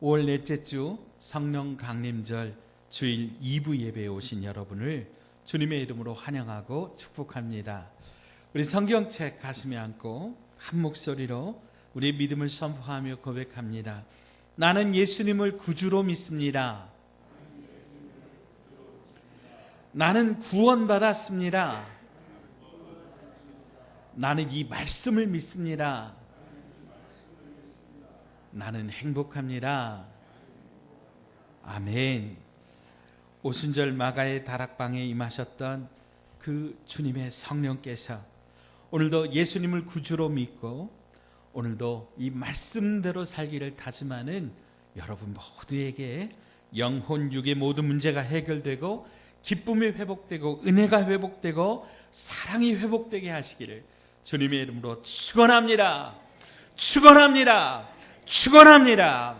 5월 넷째 주 성령 강림절 주일 2부 예배에 오신 여러분을 주님의 이름으로 환영하고 축복합니다. 우리 성경책 가슴에 안고 한 목소리로 우리의 믿음을 선포하며 고백합니다. 나는 예수님을 구주로 믿습니다. 나는 구원받았습니다. 나는 이 말씀을 믿습니다. 나는 행복합니다. 아멘. 오순절 마가의 다락방에 임하셨던 그 주님의 성령께서 오늘도 예수님을 구주로 믿고 오늘도 이 말씀대로 살기를 다짐하는 여러분 모두에게 영혼, 육의 모든 문제가 해결되고 기쁨이 회복되고 은혜가 회복되고 사랑이 회복되게 하시기를 주님의 이름으로 축원합니다. 축원합니다. 축원합니다.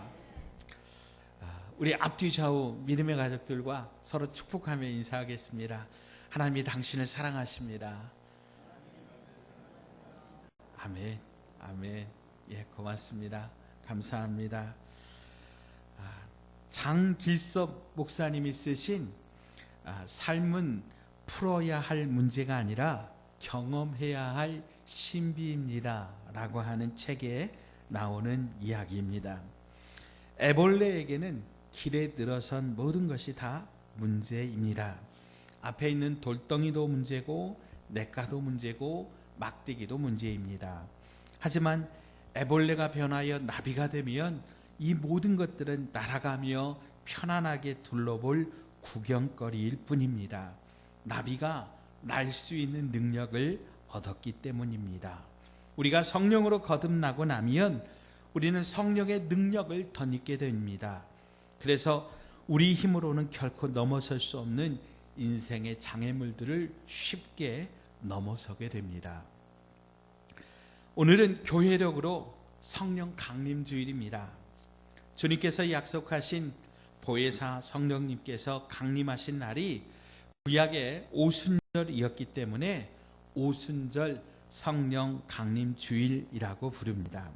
우리 앞뒤 좌우 믿음의 가족들과 서로 축복하며 인사하겠습니다. 하나님이 당신을 사랑하십니다. 아멘. 아멘. 예, 고맙습니다. 감사합니다. 장길섭 목사님이 쓰신 삶은 풀어야 할 문제가 아니라 경험해야 할 신비입니다 라고 하는 책에 나오는 이야기입니다. 애벌레에게는 길에 늘어선 모든 것이 다 문제입니다. 앞에 있는 돌덩이도 문제고 냇가도 문제고 막대기도 문제입니다. 하지만 애벌레가 변하여 나비가 되면 이 모든 것들은 날아가며 편안하게 둘러볼 구경거리일 뿐입니다. 나비가 날 수 있는 능력을 얻었기 때문입니다. 우리가 성령으로 거듭나고 나면 우리는 성령의 능력을 덧입게 됩니다. 그래서 우리 힘으로는 결코 넘어설 수 없는 인생의 장애물들을 쉽게 넘어서게 됩니다. 오늘은 교회력으로 성령 강림주일입니다. 주님께서 약속하신 보혜사 성령님께서 강림하신 날이 구약의 오순절이었기 때문에 오순절 성령 강림 주일이라고 부릅니다.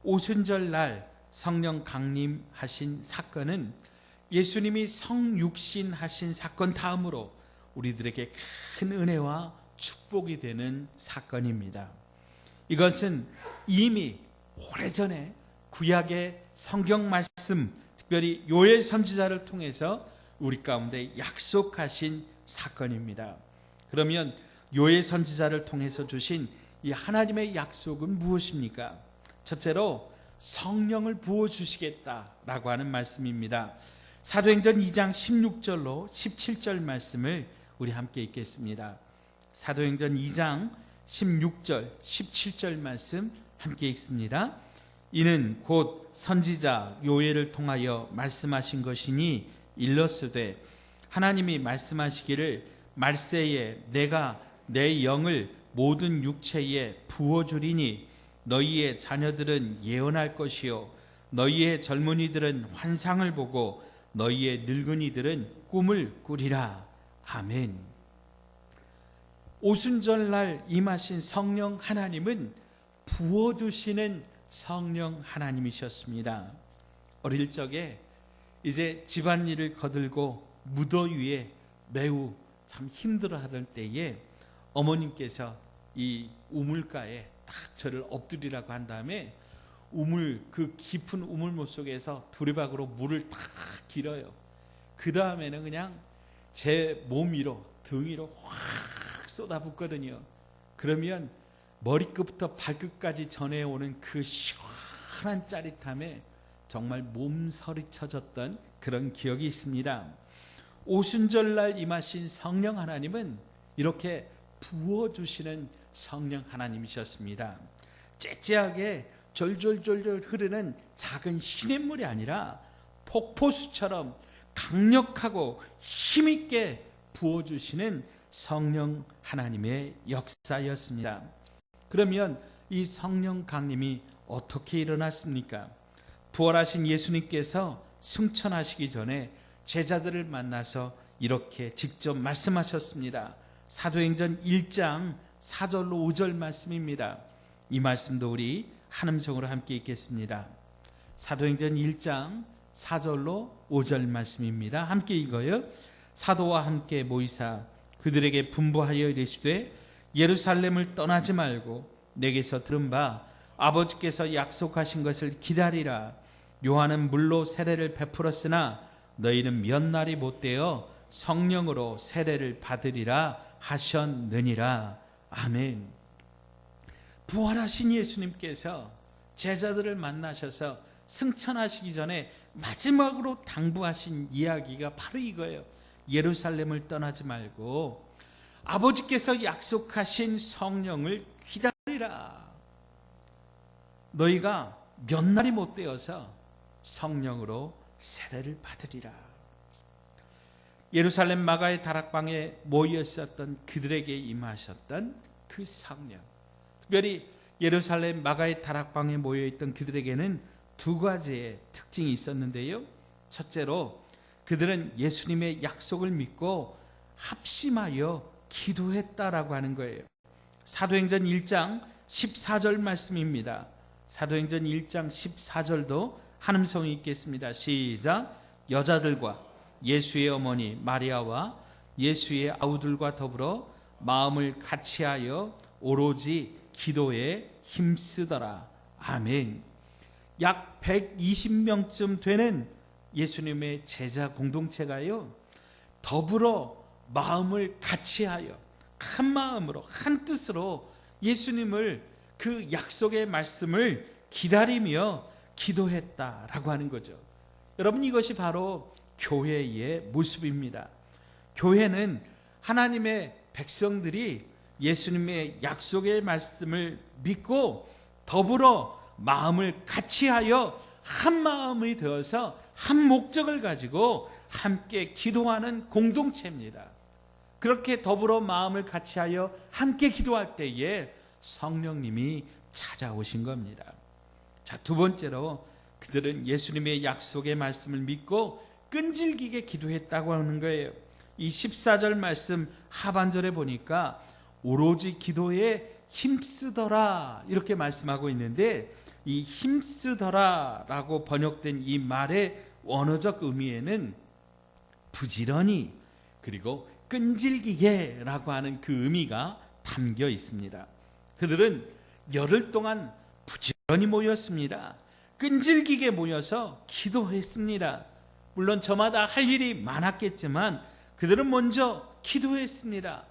오순절 날 성령 강림하신 사건은 예수님이 성육신 하신 사건 다음으로 우리들에게 큰 은혜와 축복이 되는 사건입니다. 이것은 이미 오래전에 구약의 성경 말씀, 특별히 요엘 선지자를 통해서 우리 가운데 약속하신 사건입니다. 그러면 요엘 선지자를 통해서 주신 이 하나님의 약속은 무엇입니까? 첫째로 성령을 부어주시겠다라고 하는 말씀입니다. 사도행전 2장 16절로 17절 말씀을 우리 함께 읽겠습니다. 사도행전 2장 16절 17절 말씀 함께 읽습니다. 이는 곧 선지자 요엘을 통하여 말씀하신 것이니 일렀으되 하나님이 말씀하시기를 말세에 내가 내 영을 모든 육체에 부어주리니 너희의 자녀들은 예언할 것이요 너희의 젊은이들은 환상을 보고 너희의 늙은이들은 꿈을 꾸리라. 아멘. 오순절날 임하신 성령 하나님은 부어주시는 성령 하나님이셨습니다. 어릴 적에 이제 집안일을 거들고 무더위에 매우 참 힘들어하던 때에 어머님께서 이 우물가에 딱 저를 엎드리라고 한 다음에 그 깊은 우물못 속에서 두레박으로 물을 탁 길어요. 그 다음에는 그냥 제 몸 위로 등 위로 확 쏟아붓거든요. 그러면 머리끝부터 발끝까지 전해오는 그 시원한 짜릿함에 정말 몸서리 쳐졌던 그런 기억이 있습니다. 오순절날 임하신 성령 하나님은 이렇게 부어주시는 성령 하나님이셨습니다. 째째하게 졸졸졸졸 흐르는 작은 시냇물이 아니라 폭포수처럼 강력하고 힘있게 부어주시는 성령 하나님의 역사였습니다. 그러면 이 성령 강림이 어떻게 일어났습니까? 부활하신 예수님께서 승천하시기 전에 제자들을 만나서 이렇게 직접 말씀하셨습니다. 사도행전 1장 4절로 5절 말씀입니다. 이 말씀도 우리 한 음성으로 함께 읽겠습니다. 사도행전 1장 4절로 5절 말씀입니다. 함께 읽어요. 사도와 함께 모이사 그들에게 분부하여 이르시되 예루살렘을 떠나지 말고 내게서 들은 바 아버지께서 약속하신 것을 기다리라. 요한은 물로 세례를 베풀었으나 너희는 몇 날이 못되어 성령으로 세례를 받으리라 하셨느니라. 아멘. 부활하신 예수님께서 제자들을 만나셔서 승천하시기 전에 마지막으로 당부하신 이야기가 바로 이거예요. 예루살렘을 떠나지 말고 아버지께서 약속하신 성령을 기다리라. 너희가 몇 날이 못 되어서 성령으로 세례를 받으리라. 예루살렘 마가의 다락방에 모여 있었던 그들에게 임하셨던 그 성령, 특별히 예루살렘 마가의 다락방에 모여 있던 그들에게는 두 가지의 특징이 있었는데요. 첫째로 그들은 예수님의 약속을 믿고 합심하여 기도했다라고 하는 거예요. 사도행전 1장 14절 말씀입니다. 사도행전 1장 14절도 한음성이 있겠습니다. 시작. 여자들과 예수의 어머니 마리아와 예수의 아우들과 더불어 마음을 같이하여 오로지 기도에 힘쓰더라. 아멘. 약 120명쯤 되는 예수님의 제자 공동체가요, 더불어 마음을 같이하여 한 마음으로 한 뜻으로 예수님을 그 약속의 말씀을 기다리며 기도했다라고 하는 거죠. 여러분, 이것이 바로 교회의 모습입니다. 교회는 하나님의 백성들이 예수님의 약속의 말씀을 믿고 더불어 마음을 같이하여 한 마음이 되어서 한 목적을 가지고 함께 기도하는 공동체입니다. 그렇게 더불어 마음을 같이하여 함께 기도할 때에 성령님이 찾아오신 겁니다. 자, 두 번째로 그들은 예수님의 약속의 말씀을 믿고 끈질기게 기도했다고 하는 거예요. 이 14절 말씀 하반절에 보니까 오로지 기도에 힘쓰더라 이렇게 말씀하고 있는데, 이 힘쓰더라라고 번역된 이 말의 원어적 의미에는 부지런히 그리고 끈질기게라고 하는 그 의미가 담겨 있습니다. 그들은 열흘 동안 부지런히 모였습니다. 끈질기게 모여서 기도했습니다. 물론 저마다 할 일이 많았겠지만 그들은 먼저 기도했습니다.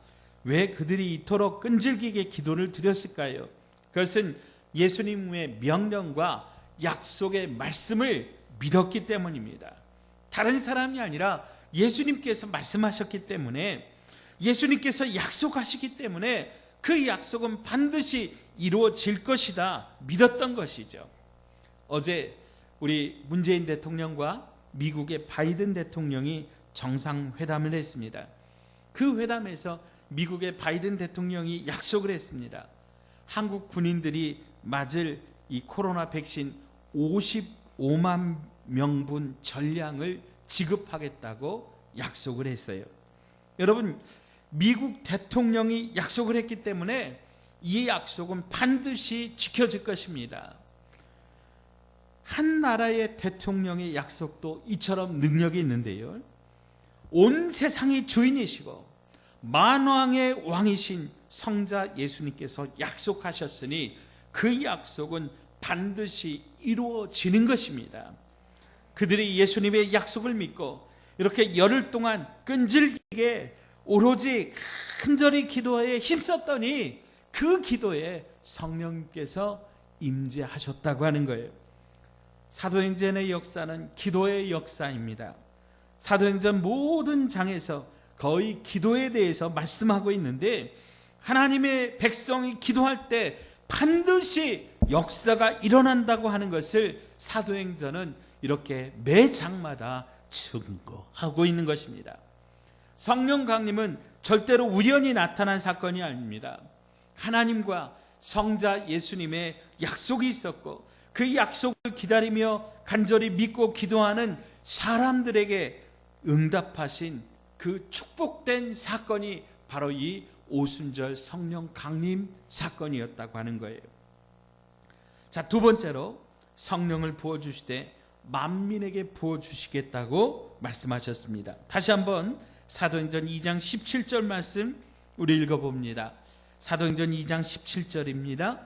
왜 그들이 이토록 끈질기게 기도를 드렸을까요? 그것은 예수님의 명령과 약속의 말씀을 믿었기 때문입니다. 다른 사람이 아니라 예수님께서 말씀하셨기 때문에, 예수님께서 약속하시기 때문에 그 약속은 반드시 이루어질 것이다 믿었던 것이죠. 어제 우리 문재인 대통령과 미국의 바이든 대통령이 정상회담을 했습니다. 그 회담에서 미국의 바이든 대통령이 약속을 했습니다. 한국 군인들이 맞을 이 코로나 백신 55만 명분 전량을 지급하겠다고 약속을 했어요. 여러분, 미국 대통령이 약속을 했기 때문에 이 약속은 반드시 지켜질 것입니다. 한 나라의 대통령의 약속도 이처럼 능력이 있는데요, 온 세상의 주인이시고 만왕의 왕이신 성자 예수님께서 약속하셨으니 그 약속은 반드시 이루어지는 것입니다. 그들이 예수님의 약속을 믿고 이렇게 열흘 동안 끈질기게 오로지 간절히 기도에 힘썼더니 그 기도에 성령께서 임재하셨다고 하는 거예요. 사도행전의 역사는 기도의 역사입니다. 사도행전 모든 장에서 거의 기도에 대해서 말씀하고 있는데, 하나님의 백성이 기도할 때 반드시 역사가 일어난다고 하는 것을 사도행전은 이렇게 매 장마다 증거하고 있는 것입니다. 성령 강림은 절대로 우연히 나타난 사건이 아닙니다. 하나님과 성자 예수님의 약속이 있었고 그 약속을 기다리며 간절히 믿고 기도하는 사람들에게 응답하신 그 축복된 사건이 바로 이 오순절 성령 강림 사건이었다고 하는 거예요. 자, 두 번째로 성령을 부어주시되 만민에게 부어주시겠다고 말씀하셨습니다. 다시 한번 사도행전 2장 17절 말씀 우리 읽어봅니다. 사도행전 2장 17절입니다.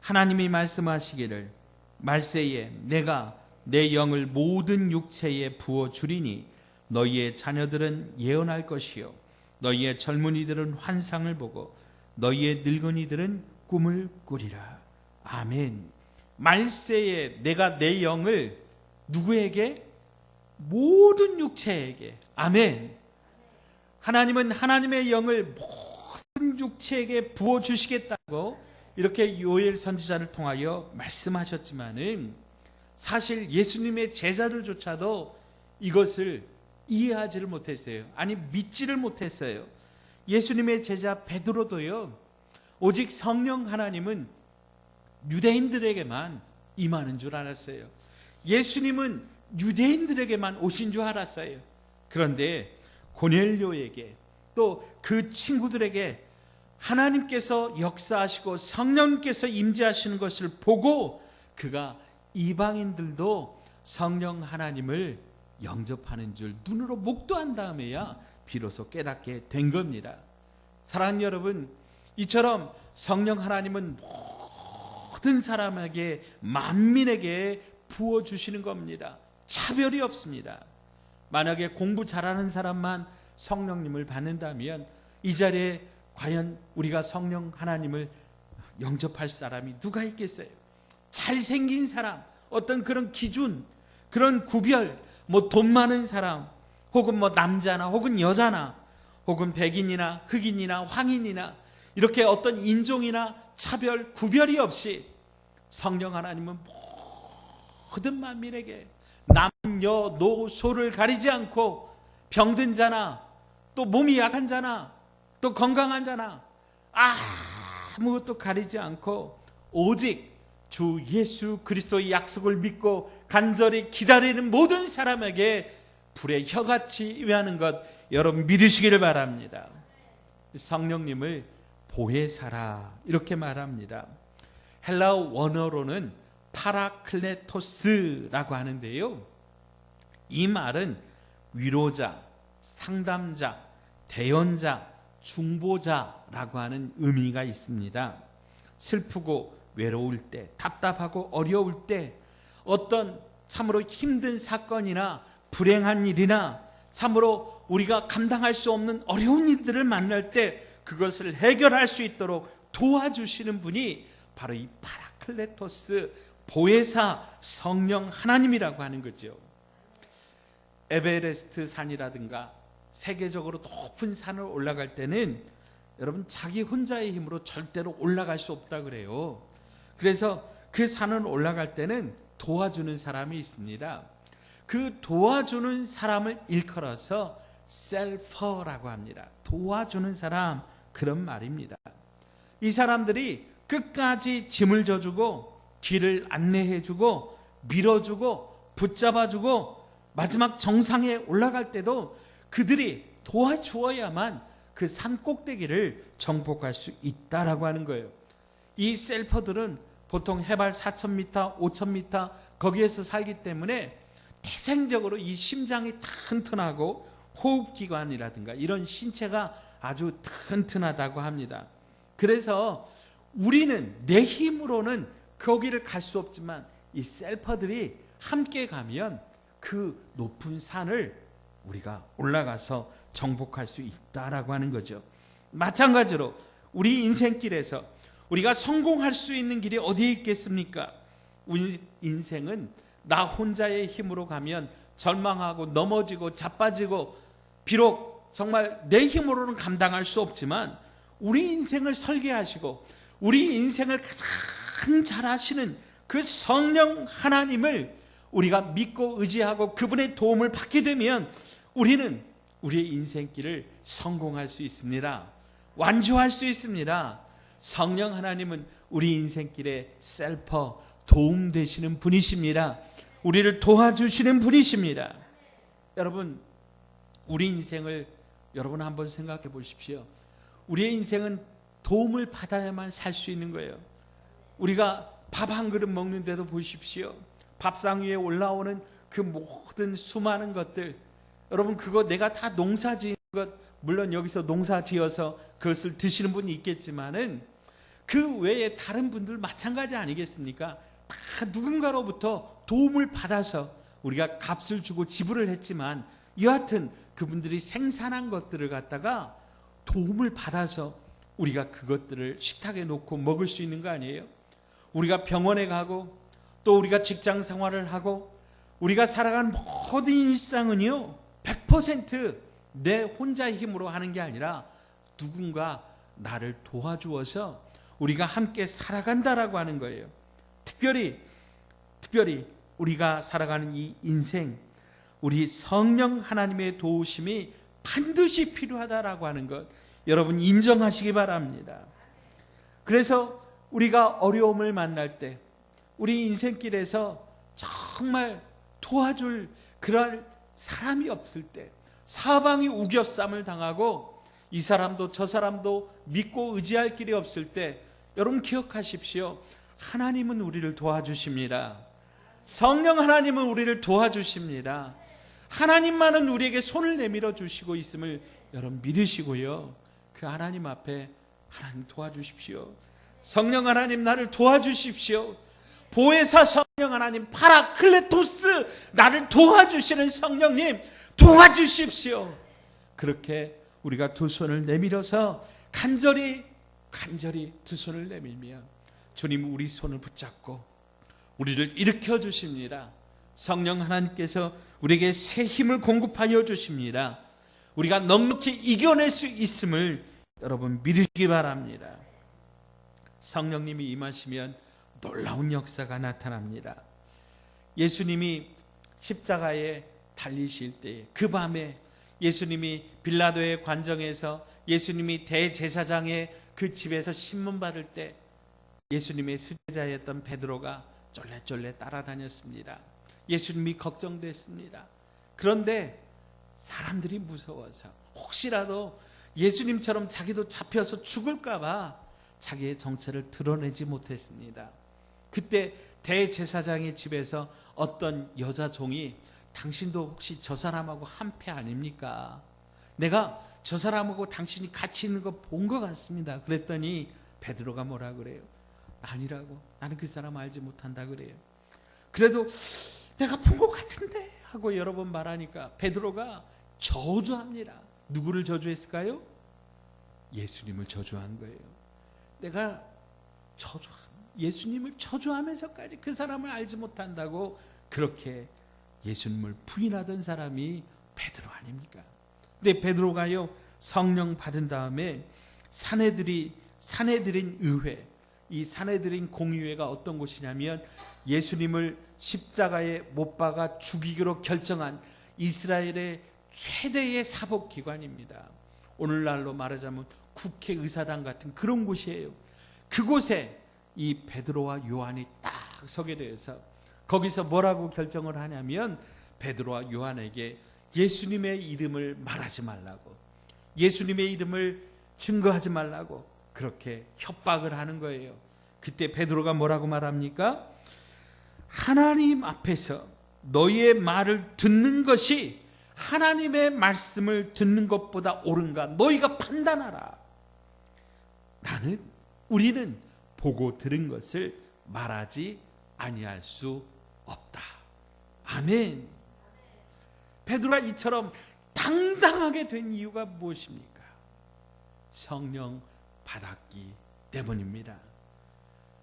하나님이 말씀하시기를 말세에 내가 내 영을 모든 육체에 부어주리니 너희의 자녀들은 예언할 것이요 너희의 젊은이들은 환상을 보고 너희의 늙은이들은 꿈을 꾸리라. 아멘. 말세에 내가 내 영을 누구에게? 모든 육체에게. 아멘. 하나님은 하나님의 영을 모든 육체에게 부어주시겠다고 이렇게 요엘 선지자를 통하여 말씀하셨지만은 사실 예수님의 제자들조차도 이것을 이해하지를 못했어요. 아니 믿지를 못했어요. 예수님의 제자 베드로도요. 오직 성령 하나님은 유대인들에게만 임하는 줄 알았어요. 예수님은 유대인들에게만 오신 줄 알았어요. 그런데 고넬료에게 또 그 친구들에게 하나님께서 역사하시고 성령께서 임재하시는 것을 보고 그가 이방인들도 성령 하나님을 영접하는 줄 눈으로 목도한 다음에야 비로소 깨닫게 된 겁니다. 사랑하는 여러분, 이처럼 성령 하나님은 모든 사람에게 만민에게 부어주시는 겁니다. 차별이 없습니다. 만약에 공부 잘하는 사람만 성령님을 받는다면 이 자리에 과연 우리가 성령 하나님을 영접할 사람이 누가 있겠어요? 잘생긴 사람, 어떤 그런 기준, 그런 구별, 뭐 돈 많은 사람, 혹은 뭐 남자나 혹은 여자나 혹은 백인이나 흑인이나 황인이나 이렇게 어떤 인종이나 차별, 구별이 없이 성령 하나님은 모든 만민에게 남녀 노소를 가리지 않고 병든 자나 또 몸이 약한 자나 또 건강한 자나 아무것도 가리지 않고 오직 주 예수 그리스도의 약속을 믿고 간절히 기다리는 모든 사람에게 불의 혀같이 임하는 것 여러분 믿으시기를 바랍니다. 성령님을 보혜사라 이렇게 말합니다. 헬라어 원어로는 파라클레토스라고 하는데요. 이 말은 위로자, 상담자, 대언자, 중보자라고 하는 의미가 있습니다. 슬프고 외로울 때, 답답하고 어려울 때, 어떤 참으로 힘든 사건이나 불행한 일이나 참으로 우리가 감당할 수 없는 어려운 일들을 만날 때 그것을 해결할 수 있도록 도와주시는 분이 바로 이 파라클레토스, 보혜사 성령 하나님이라고 하는 거죠. 에베레스트 산이라든가 세계적으로 높은 산을 올라갈 때는 여러분 자기 혼자의 힘으로 절대로 올라갈 수 없다 그래요. 그래서 그 산을 올라갈 때는 도와주는 사람이 있습니다. 그 도와주는 사람을 일컬어서 셀퍼라고 합니다. 도와주는 사람, 그런 말입니다. 이 사람들이 끝까지 짐을 져주고 길을 안내해주고 밀어주고 붙잡아주고 마지막 정상에 올라갈 때도 그들이 도와주어야만 그 산 꼭대기를 정복할 수 있다라고 하는 거예요. 이 셀퍼들은 보통 해발 4,000m, 5,000m 거기에서 살기 때문에 태생적으로 이 심장이 튼튼하고 호흡기관이라든가 이런 신체가 아주 튼튼하다고 합니다. 그래서 우리는 내 힘으로는 거기를 갈 수 없지만 이 셀퍼들이 함께 가면 그 높은 산을 우리가 올라가서 정복할 수 있다라고 하는 거죠. 마찬가지로 우리 인생길에서 우리가 성공할 수 있는 길이 어디에 있겠습니까? 우리 인생은 나 혼자의 힘으로 가면 절망하고 넘어지고 자빠지고 비록 정말 내 힘으로는 감당할 수 없지만 우리 인생을 설계하시고 우리 인생을 가장 잘 아시는 그 성령 하나님을 우리가 믿고 의지하고 그분의 도움을 받게 되면 우리는 우리의 인생길을 성공할 수 있습니다. 완주할 수 있습니다. 성령 하나님은 우리 인생길에 셀퍼, 도움 되시는 분이십니다. 우리를 도와주시는 분이십니다. 여러분, 우리 인생을 여러분 한번 생각해 보십시오. 우리의 인생은 도움을 받아야만 살 수 있는 거예요. 우리가 밥 한 그릇 먹는데도 보십시오. 밥상 위에 올라오는 그 모든 수많은 것들, 여러분 그거 내가 다 농사 지은 것, 물론 여기서 농사 지어서 그것을 드시는 분이 있겠지만은 그 외에 다른 분들 마찬가지 아니겠습니까? 다 누군가로부터 도움을 받아서 우리가 값을 주고 지불을 했지만 여하튼 그분들이 생산한 것들을 갖다가 도움을 받아서 우리가 그것들을 식탁에 놓고 먹을 수 있는 거 아니에요? 우리가 병원에 가고 또 우리가 직장 생활을 하고 우리가 살아가는 모든 일상은요 100% 내 혼자의 힘으로 하는 게 아니라 누군가 나를 도와주어서 우리가 함께 살아간다라고 하는 거예요. 특별히 우리가 살아가는 이 인생, 우리 성령 하나님의 도우심이 반드시 필요하다라고 하는 것 여러분 인정하시기 바랍니다. 그래서 우리가 어려움을 만날 때 우리 인생길에서 정말 도와줄 그럴 사람이 없을 때, 사방이 우겨쌈을 당하고 이 사람도 저 사람도 믿고 의지할 길이 없을 때 여러분 기억하십시오. 하나님은 우리를 도와주십니다. 성령 하나님은 우리를 도와주십니다. 하나님만은 우리에게 손을 내밀어 주시고 있음을 여러분 믿으시고요. 그 하나님 앞에 하나님 도와주십시오. 성령 하나님 나를 도와주십시오. 보혜사 성령 하나님, 파라클레토스 나를 도와주시는 성령님 도와주십시오. 그렇게 우리가 두 손을 내밀어서 간절히 두 손을 내밀며 주님 우리 손을 붙잡고 우리를 일으켜 주십니다. 성령 하나님께서 우리에게 새 힘을 공급하여 주십니다. 우리가 넉넉히 이겨낼 수 있음을 여러분 믿으시기 바랍니다. 성령님이 임하시면 놀라운 역사가 나타납니다. 예수님이 십자가에 달리실 때 그 밤에 예수님이 빌라도의 관정에서 예수님이 대제사장의 그 집에서 신문 받을 때 예수님의 수제자였던 베드로가 쫄래쫄래 따라다녔습니다. 예수님이 걱정됐습니다. 그런데 사람들이 무서워서 혹시라도 예수님처럼 자기도 잡혀서 죽을까 봐 자기의 정체를 드러내지 못했습니다. 그때 대제사장의 집에서 어떤 여자 종이 당신도 혹시 저 사람하고 한패 아닙니까? 내가 저 사람하고 당신이 같이 있는 거 본 것 같습니다. 그랬더니 베드로가 뭐라 그래요? 아니라고. 나는 그 사람 알지 못한다 그래요. 그래도 내가 본 것 같은데 하고 여러 번 말하니까 베드로가 저주합니다. 누구를 저주했을까요? 예수님을 저주한 거예요. 내가 예수님을 저주하면서까지 그 사람을 알지 못한다고 그렇게 예수님을 부인하던 사람이 베드로 아닙니까? 근데 베드로가요 성령 받은 다음에 산헤드린 의회, 이 산헤드린 공의회가 어떤 곳이냐면 예수님을 십자가에 못 박아 죽이기로 결정한 이스라엘의 최대의 사법기관입니다. 오늘날로 말하자면 국회의사당 같은 그런 곳이에요. 그곳에 이 베드로와 요한이 딱 서게 되어서 거기서 뭐라고 결정을 하냐면 베드로와 요한에게 예수님의 이름을 말하지 말라고, 예수님의 이름을 증거하지 말라고 그렇게 협박을 하는 거예요. 그때 베드로가 뭐라고 말합니까? 하나님 앞에서 너희의 말을 듣는 것이 하나님의 말씀을 듣는 것보다 옳은가 너희가 판단하라. 우리는 보고 들은 것을 말하지 아니할 수 없다. 아멘. 베드로가 이처럼 당당하게 된 이유가 무엇입니까? 성령 받았기 때문입니다.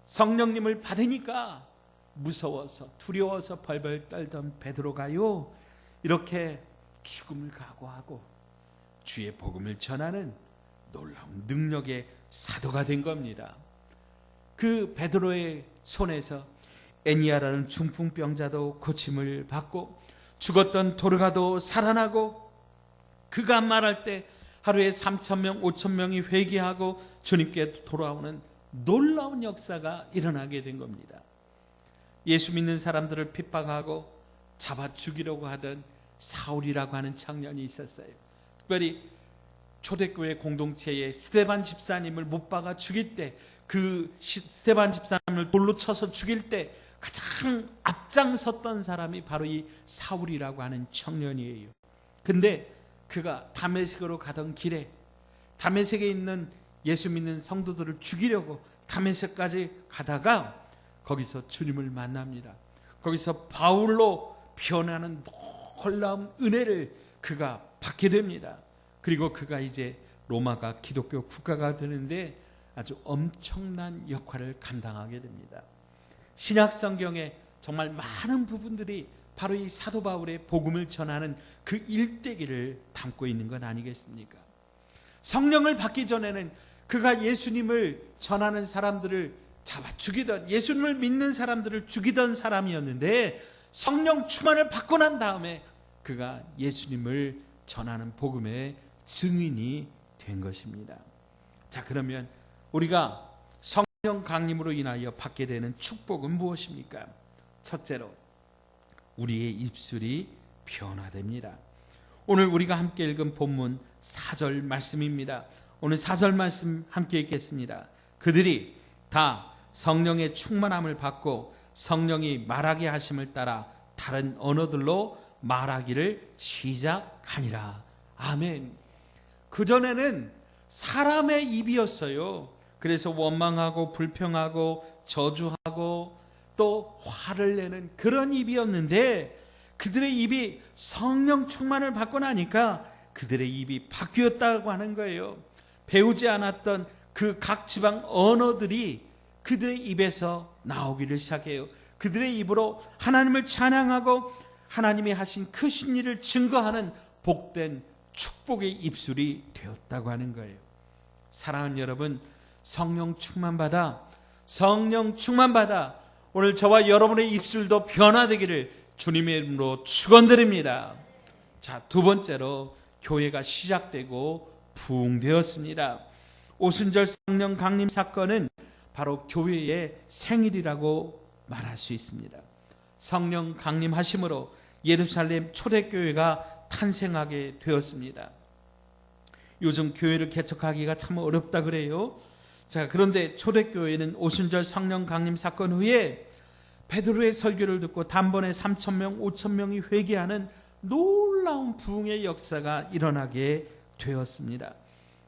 성령님을 받으니까 무서워서 두려워서 벌벌 떨던 베드로가요 이렇게 죽음을 각오하고 주의 복음을 전하는 놀라운 능력의 사도가 된 겁니다. 그 베드로의 손에서 애니아라는 중풍병자도 고침을 받고 죽었던 도르가도 살아나고 그가 말할 때 하루에 3,000명, 5,000명이 회개하고 주님께 돌아오는 놀라운 역사가 일어나게 된 겁니다. 예수 믿는 사람들을 핍박하고 잡아 죽이려고 하던 사울이라고 하는 청년이 있었어요. 특별히 초대교회 공동체에 스데반 집사님을 못 박아 죽일 때, 그 스데반 집사님을 돌로 쳐서 죽일 때 가장 앞장섰던 사람이 바로 이 사울이라고 하는 청년이에요. 근데 그가 다메섹으로 가던 길에 다메섹에 있는 예수 믿는 성도들을 죽이려고 다메섹까지 가다가 거기서 주님을 만납니다. 거기서 바울로 변하는 놀라운 은혜를 그가 받게 됩니다. 그리고 그가 이제 로마가 기독교 국가가 되는데 아주 엄청난 역할을 감당하게 됩니다. 신약 성경에 정말 많은 부분들이 바로 이 사도 바울의 복음을 전하는 그 일대기를 담고 있는 건 아니겠습니까? 성령을 받기 전에는 그가 예수님을 전하는 사람들을 잡아 죽이던, 예수님을 믿는 사람들을 죽이던 사람이었는데 성령 충만을 받고 난 다음에 그가 예수님을 전하는 복음의 증인이 된 것입니다. 자, 그러면 우리가 성령 강림으로 인하여 받게 되는 축복은 무엇입니까? 첫째로 우리의 입술이 변화됩니다. 오늘 우리가 함께 읽은 본문 4절 말씀입니다. 오늘 4절 말씀 함께 읽겠습니다. 그들이 다 성령의 충만함을 받고 성령이 말하게 하심을 따라 다른 언어들로 말하기를 시작하니라. 아멘. 그전에는 사람의 입이었어요. 그래서 원망하고 불평하고 저주하고 또 화를 내는 그런 입이었는데 그들의 입이 성령 충만을 받고 나니까 그들의 입이 바뀌었다고 하는 거예요. 배우지 않았던 그 각 지방 언어들이 그들의 입에서 나오기를 시작해요. 그들의 입으로 하나님을 찬양하고 하나님이 하신 크신 일을 증거하는 복된 축복의 입술이 되었다고 하는 거예요. 사랑하는 여러분, 성령 충만받아 오늘 저와 여러분의 입술도 변화되기를 주님의 이름으로 축원드립니다. 자, 두 번째로 교회가 시작되고 부흥되었습니다. 오순절 성령 강림 사건은 바로 교회의 생일이라고 말할 수 있습니다. 성령 강림하심으로 예루살렘 초대교회가 탄생하게 되었습니다. 요즘 교회를 개척하기가 참 어렵다 그래요. 자, 그런데 초대교회는 오순절 성령 강림 사건 후에 베드로의 설교를 듣고 단번에 3,000명, 5,000명이 회개하는 놀라운 부흥의 역사가 일어나게 되었습니다.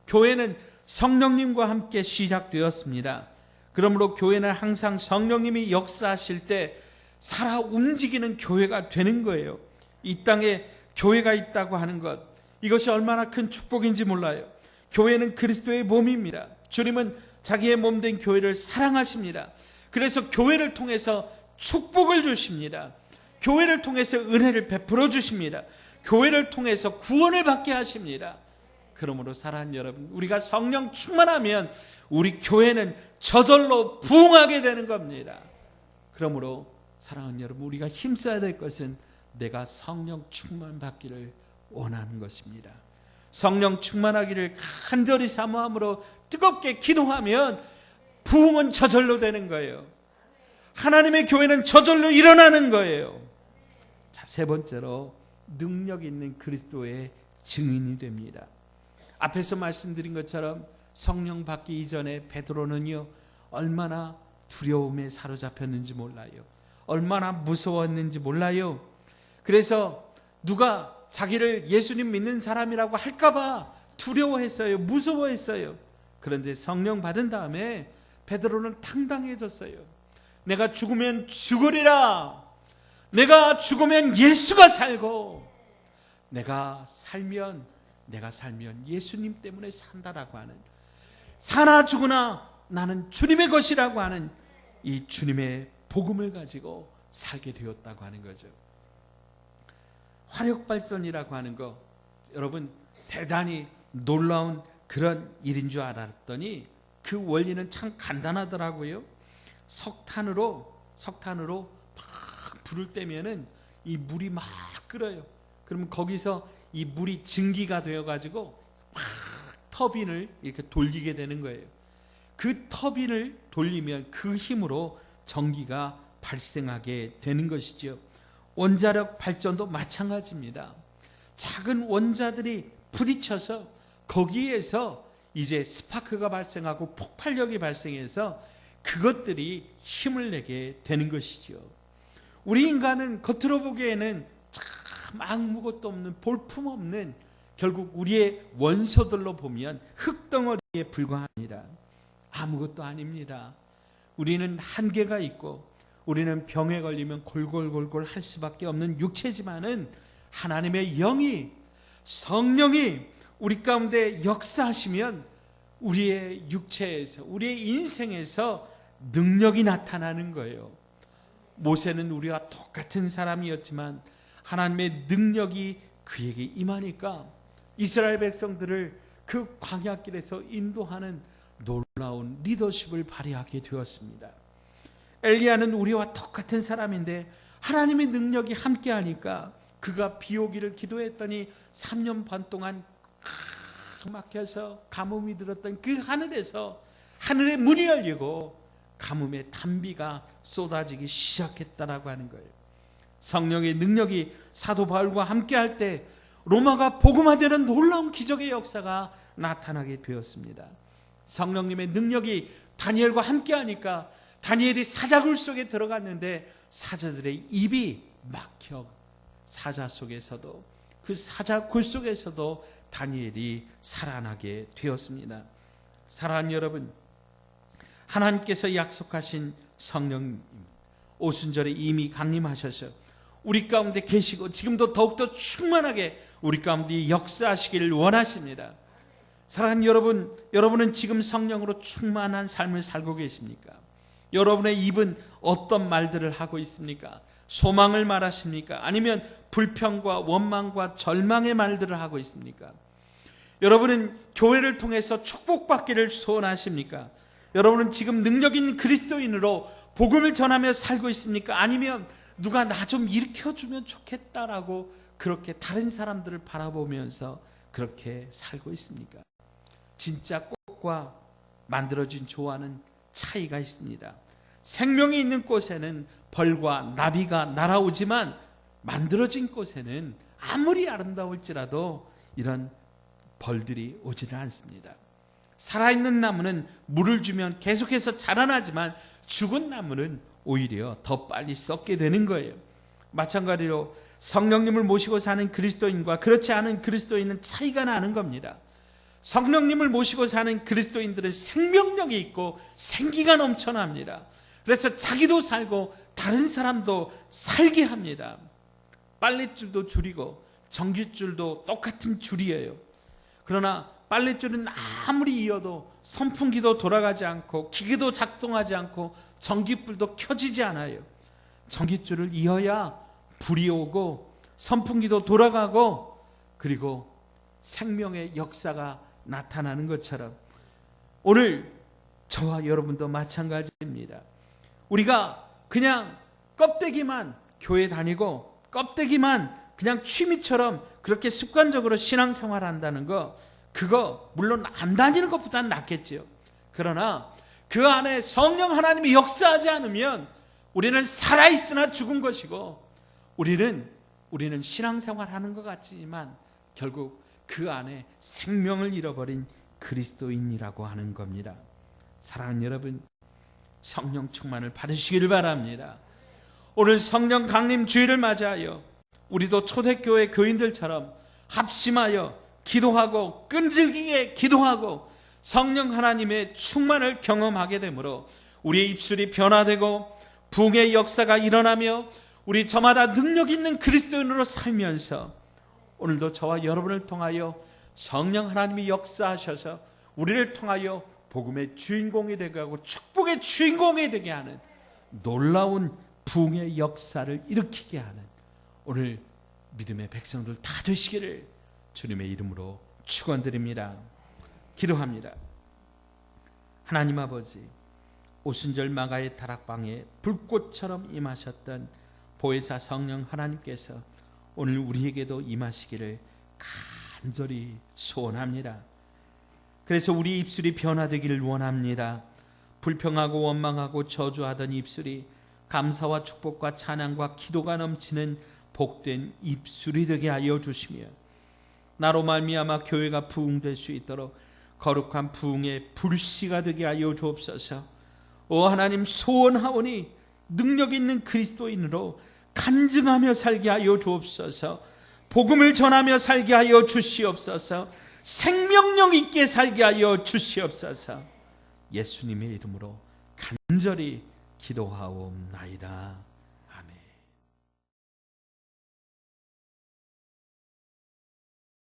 교회는 성령님과 함께 시작되었습니다. 그러므로 교회는 항상 성령님이 역사하실 때 살아 움직이는 교회가 되는 거예요. 이 땅에 교회가 있다고 하는 것, 이것이 얼마나 큰 축복인지 몰라요. 교회는 그리스도의 몸입니다. 주님은 자기의 몸된 교회를 사랑하십니다. 그래서 교회를 통해서 축복을 주십니다. 교회를 통해서 은혜를 베풀어 주십니다. 교회를 통해서 구원을 받게 하십니다. 그러므로 사랑하는 여러분, 우리가 성령 충만하면 우리 교회는 저절로 부흥하게 되는 겁니다. 그러므로 사랑하는 여러분, 우리가 힘써야 될 것은 내가 성령 충만 받기를 원하는 것입니다. 성령 충만하기를 간절히 사모함으로 뜨겁게 기도하면 부흥은 저절로 되는 거예요. 하나님의 교회는 저절로 일어나는 거예요. 자, 세 번째로 능력 있는 그리스도의 증인이 됩니다. 앞에서 말씀드린 것처럼 성령 받기 이전에 베드로는요, 얼마나 두려움에 사로잡혔는지 몰라요. 얼마나 무서웠는지 몰라요. 그래서 누가 자기를 예수님 믿는 사람이라고 할까봐 두려워했어요. 무서워했어요. 그런데 성령 받은 다음에 베드로는 당당해졌어요. 내가 죽으면 죽으리라. 내가 죽으면 예수가 살고 내가 살면 예수님 때문에 산다라고 하는, 사나 죽으나 나는 주님의 것이라고 하는 이 주님의 복음을 가지고 살게 되었다고 하는 거죠. 화력발전이라고 하는 거, 여러분 대단히 놀라운 그런 일인 줄 알았더니 그 원리는 참 간단하더라고요. 석탄으로 막 불을 떼면은 이 물이 막 끓어요. 그러면 거기서 이 물이 증기가 되어가지고 막 터빈을 이렇게 돌리게 되는 거예요. 그 터빈을 돌리면 그 힘으로 전기가 발생하게 되는 것이죠. 원자력 발전도 마찬가지입니다. 작은 원자들이 부딪혀서 거기에서 이제 스파크가 발생하고 폭발력이 발생해서 그것들이 힘을 내게 되는 것이죠. 우리 인간은 겉으로 보기에는 참 아무것도 없는, 볼품없는, 결국 우리의 원소들로 보면 흙덩어리에 불과합니다. 아무것도 아닙니다. 우리는 한계가 있고 우리는 병에 걸리면 골골골골 할 수밖에 없는 육체지만은 하나님의 영이, 성령이 우리 가운데 역사하시면 우리의 육체에서, 우리의 인생에서 능력이 나타나는 거예요. 모세는 우리와 똑같은 사람이었지만 하나님의 능력이 그에게 임하니까 이스라엘 백성들을 그 광야길에서 인도하는 놀라운 리더십을 발휘하게 되었습니다. 엘리야는 우리와 똑같은 사람인데 하나님의 능력이 함께하니까 그가 비 오기를 기도했더니 3년 반 동안 막혀서 가뭄이 들었던 그 하늘에서 하늘의 문이 열리고 가뭄의 단비가 쏟아지기 시작했다라고 하는 거예요. 성령의 능력이 사도 바울과 함께할 때 로마가 복음화되는 놀라운 기적의 역사가 나타나게 되었습니다. 성령님의 능력이 다니엘과 함께하니까 다니엘이 사자굴 속에 들어갔는데 사자들의 입이 막혀 사자 속에서도, 그 사자굴 속에서도 다니엘이 살아나게 되었습니다. 사랑하는 여러분, 하나님께서 약속하신 성령님 오순절에 이미 강림하셔서 우리 가운데 계시고 지금도 더욱더 충만하게 우리 가운데 역사하시기를 원하십니다. 사랑하는 여러분, 여러분은 지금 성령으로 충만한 삶을 살고 계십니까? 여러분의 입은 어떤 말들을 하고 있습니까? 소망을 말하십니까? 아니면 불평과 원망과 절망의 말들을 하고 있습니까? 여러분은 교회를 통해서 축복받기를 소원하십니까? 여러분은 지금 능력 있는 그리스도인으로 복음을 전하며 살고 있습니까? 아니면 누가 나 좀 일으켜주면 좋겠다라고 그렇게 다른 사람들을 바라보면서 그렇게 살고 있습니까? 진짜 꽃과 만들어진 조화는 차이가 있습니다. 생명이 있는 꽃에는 벌과 나비가 날아오지만 만들어진 꽃에는 아무리 아름다울지라도 이런 벌들이 오지는 않습니다. 살아있는 나무는 물을 주면 계속해서 자라나지만 죽은 나무는 오히려 더 빨리 썩게 되는 거예요. 마찬가지로 성령님을 모시고 사는 그리스도인과 그렇지 않은 그리스도인은 차이가 나는 겁니다. 성령님을 모시고 사는 그리스도인들은 생명력이 있고 생기가 넘쳐납니다. 그래서 자기도 살고 다른 사람도 살게 합니다. 빨랫줄도 줄이고 전깃줄도 똑같은 줄이에요. 그러나 빨랫줄은 아무리 이어도 선풍기도 돌아가지 않고 기계도 작동하지 않고 전깃불도 켜지지 않아요. 전깃줄을 이어야 불이 오고 선풍기도 돌아가고 그리고 생명의 역사가 나타나는 것처럼 오늘 저와 여러분도 마찬가지입니다. 우리가 그냥 껍데기만 교회 다니고 껍데기만 그냥 취미처럼 그렇게 습관적으로 신앙생활 한다는 거, 그거 물론 안 다니는 것보다는 낫겠지요. 그러나 그 안에 성령 하나님이 역사하지 않으면 우리는 살아있으나 죽은 것이고 우리는 신앙생활 하는 것 같지만 결국 그 안에 생명을 잃어버린 그리스도인이라고 하는 겁니다. 사랑하는 여러분, 성령 충만을 받으시기를 바랍니다. 오늘 성령 강림 주일을 맞이하여 우리도 초대교회 교인들처럼 합심하여 기도하고 끈질기게 기도하고 성령 하나님의 충만을 경험하게 되므로 우리의 입술이 변화되고 부흥의 역사가 일어나며 우리 저마다 능력 있는 그리스도인으로 살면서 오늘도 저와 여러분을 통하여 성령 하나님이 역사하셔서 우리를 통하여 복음의 주인공이 되게 하고 축복의 주인공이 되게 하는 놀라운 부흥의 역사를 일으키게 하는 오늘 믿음의 백성들 다 되시기를 주님의 이름으로 축원드립니다. 기도합니다. 하나님 아버지, 오순절 마가의 다락방에 불꽃처럼 임하셨던 보혜사 성령 하나님께서 오늘 우리에게도 임하시기를 간절히 소원합니다. 그래서 우리 입술이 변화되기를 원합니다. 불평하고 원망하고 저주하던 입술이 감사와 축복과 찬양과 기도가 넘치는 복된 입술이 되게 하여 주시며 나로 말미암아 교회가 부흥될 수 있도록 거룩한 부흥의 불씨가 되게 하여 주옵소서. 오 하나님, 소원하오니 능력 있는 그리스도인으로 간증하며 살게 하여 주옵소서. 복음을 전하며 살게 하여 주시옵소서. 생명력 있게 살게 하여 주시옵소서. 예수님의 이름으로 간절히 기도하옵나이다.